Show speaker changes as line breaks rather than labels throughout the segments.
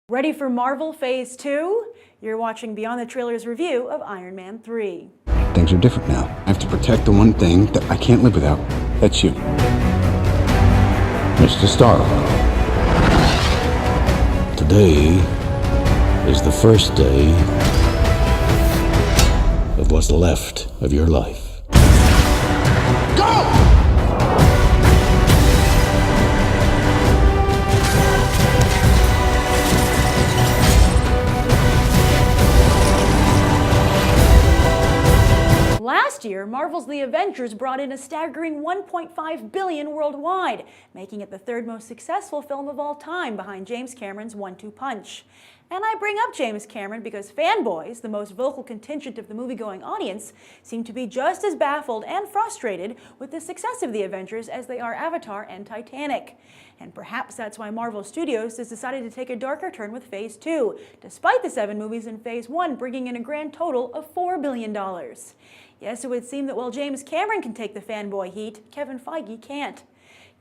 Ready for Marvel Phase 2? You're watching Beyond the Trailers review of Iron Man 3.
Things are different now. I have to protect the one thing that I can't live without. That's you. Mr. Stark. Today is the first day of what's left of your life. Go!
Last year, Marvel's The Avengers brought in a staggering $1.5 billion worldwide, making it the third most successful film of all time behind James Cameron's One-Two Punch. And I bring up James Cameron because fanboys, the most vocal contingent of the movie-going audience, seem to be just as baffled and frustrated with the success of The Avengers as they are Avatar and Titanic. And perhaps that's why Marvel Studios has decided to take a darker turn with Phase 2, despite the 7 movies in Phase 1 bringing in a grand total of $4 billion. Yes, it would seem that while James Cameron can take the fanboy heat, Kevin Feige can't.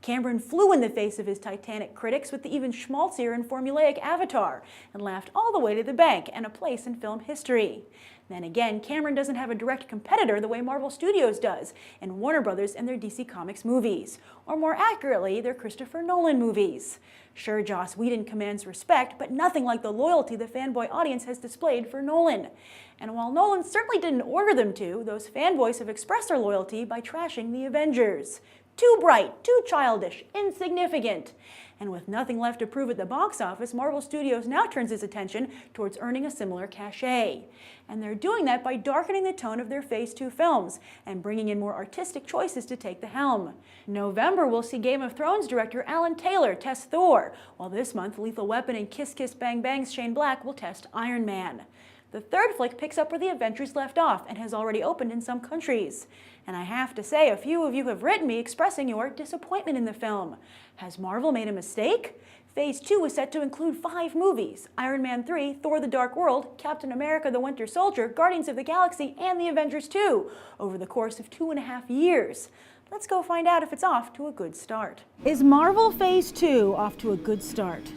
Cameron flew in the face of his Titanic critics with the even schmaltzier and formulaic Avatar, and laughed all the way to the bank and a place in film history. Then again, Cameron doesn't have a direct competitor the way Marvel Studios does, and Warner Brothers and their DC Comics movies, or more accurately, their Christopher Nolan movies. Sure, Joss Whedon commands respect, but nothing like the loyalty the fanboy audience has displayed for Nolan. And while Nolan certainly didn't order them to, those fanboys have expressed their loyalty by trashing the Avengers. Too bright, too childish, insignificant. And with nothing left to prove at the box office, Marvel Studios now turns its attention towards earning a similar cachet. And they're doing that by darkening the tone of their Phase 2 films and bringing in more artistic choices to take the helm. November will see Game of Thrones director Alan Taylor test Thor, while this month Lethal Weapon and Kiss Kiss Bang Bang's Shane Black will test Iron Man. The third flick picks up where the Avengers left off and has already opened in some countries. And I have to say, a few of you have written me expressing your disappointment in the film. Has Marvel made a mistake? Phase 2 is set to include 5 movies: Iron Man 3, Thor the Dark World, Captain America the Winter Soldier, Guardians of the Galaxy, and The Avengers 2, over the course of 2.5 years. Let's go find out if it's off to a good start. Is Marvel Phase 2 off to a good start?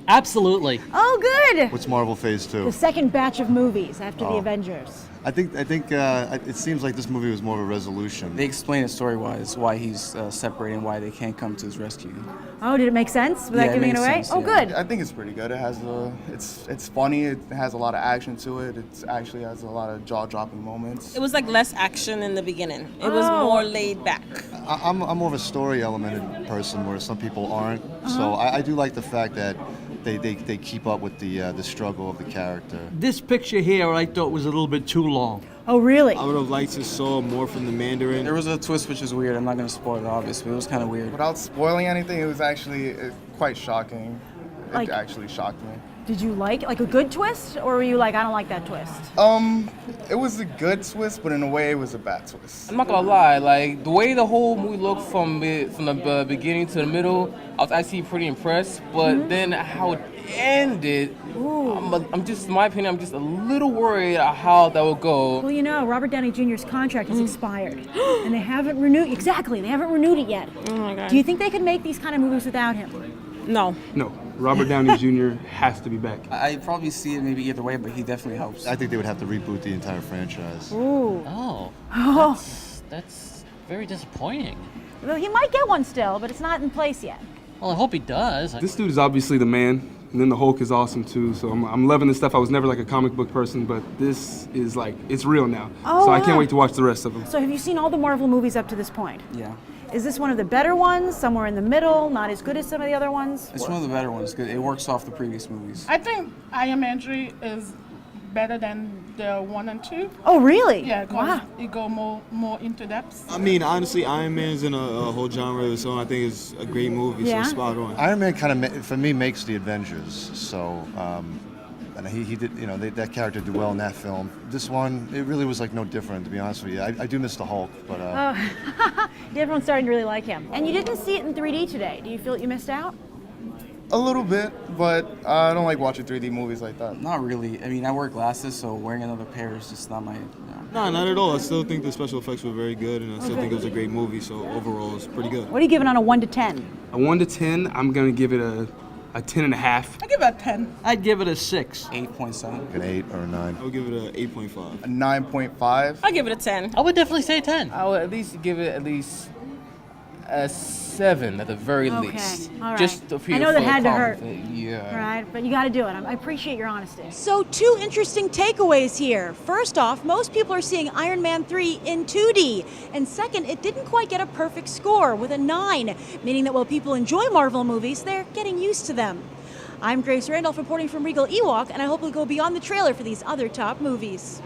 Absolutely.
Oh, good!
What's Marvel Phase 2?
The second batch of movies after the Avengers.
I think it seems like this movie was more of a resolution.
They explain it story-wise why he's separated and why they can't come to his rescue.
Oh, did it make sense without giving it away?
Sense,
oh,
yeah.
good.
I think it's pretty good. It has it's funny. It has a lot of action to it. It actually has a lot of jaw-dropping moments.
It was like less action in the beginning. It was more laid back.
I'm more of a story elemented person, where some people aren't. So I do like the fact that they keep up with the struggle of the character.
This picture here I thought was a little bit too long.
Oh, really?
I would have liked to saw more from the Mandarin.
There was a twist which was weird. I'm not going to spoil it, obviously, but it was kind of weird.
Without spoiling anything, it was actually quite shocking.
Like-
It actually shocked me.
Did you like a good twist, or were you like, I don't like that twist?
It was a good twist, but in a way, it was a bad twist.
I'm not gonna lie, like the way the whole movie looked from the beginning to the middle, I was actually pretty impressed. But then how it ended, I'm just, in my opinion, I'm just a little worried how that will go.
Well, you know, Robert Downey Jr.'s contract has expired, and they haven't renewed. Exactly, they haven't renewed it yet.
Oh my God.
Do you think they could make these kind of movies without him?
No.
No, Robert Downey Jr. has to be back.
I probably see it maybe either way, but he definitely helps.
I think they would have to reboot the entire franchise.
Ooh.
Oh. That's very disappointing.
Well, he might get one still, but it's not in place yet.
Well, I hope he does.
This dude is obviously the man, and then the Hulk is awesome too. So I'm loving this stuff. I was never like a comic book person, but this is like, it's real now.
Oh,
so I can't
wow.
wait to watch the rest of them.
So have you seen all the Marvel movies up to this point?
Yeah.
Is this one of the better ones, somewhere in the middle, not as good as some of the other ones?
It's one of the better ones. It works off the previous movies.
I think Iron Man 3 is better than the 1 and 2.
Oh, really?
Yeah, because
Wow.
it go more into depth.
I mean, honestly, Iron Man's in a whole genre of its own. I think it's a great movie,
Yeah.
so spot on.
Iron Man kind of, for me, makes the Avengers. So, and he did, you know, that character did well in that film. This one, it really was like no different, to be honest with you. I do miss the Hulk, but.
Everyone's starting to really like him. And you didn't see it in 3D today. Do you feel that you missed out?
A little bit, but I don't like watching 3D movies like that.
Not really. I mean, I wear glasses, so wearing another pair is just not my.
No, not at all. I still think the special effects were very good, and I still think it was a great movie. So overall, it's pretty good.
What are you giving on a 1 to 10?
A 1 to 10, I'm gonna give it a a 10.5.
I give it a 10.
I'd give it a 6.
8.7.
An 8 or a 9.
I would give it a 8.5.
A 9.5.
I'll give it a 10.
I would definitely say 10.
I would at least give it at least a 7 at the very
Okay,
least.
all right.
Just to feel
I know that
full
had to hurt.
confident. Yeah.
All right, but you got to do it. I appreciate your honesty. So, 2 interesting takeaways here. First off, most people are seeing Iron Man 3 in 2D. And second, it didn't quite get a perfect score with a 9, meaning that while people enjoy Marvel movies, they're getting used to them. I'm Grace Randolph reporting from Regal Ewok, and I hope we'll go beyond the trailer for these other top movies.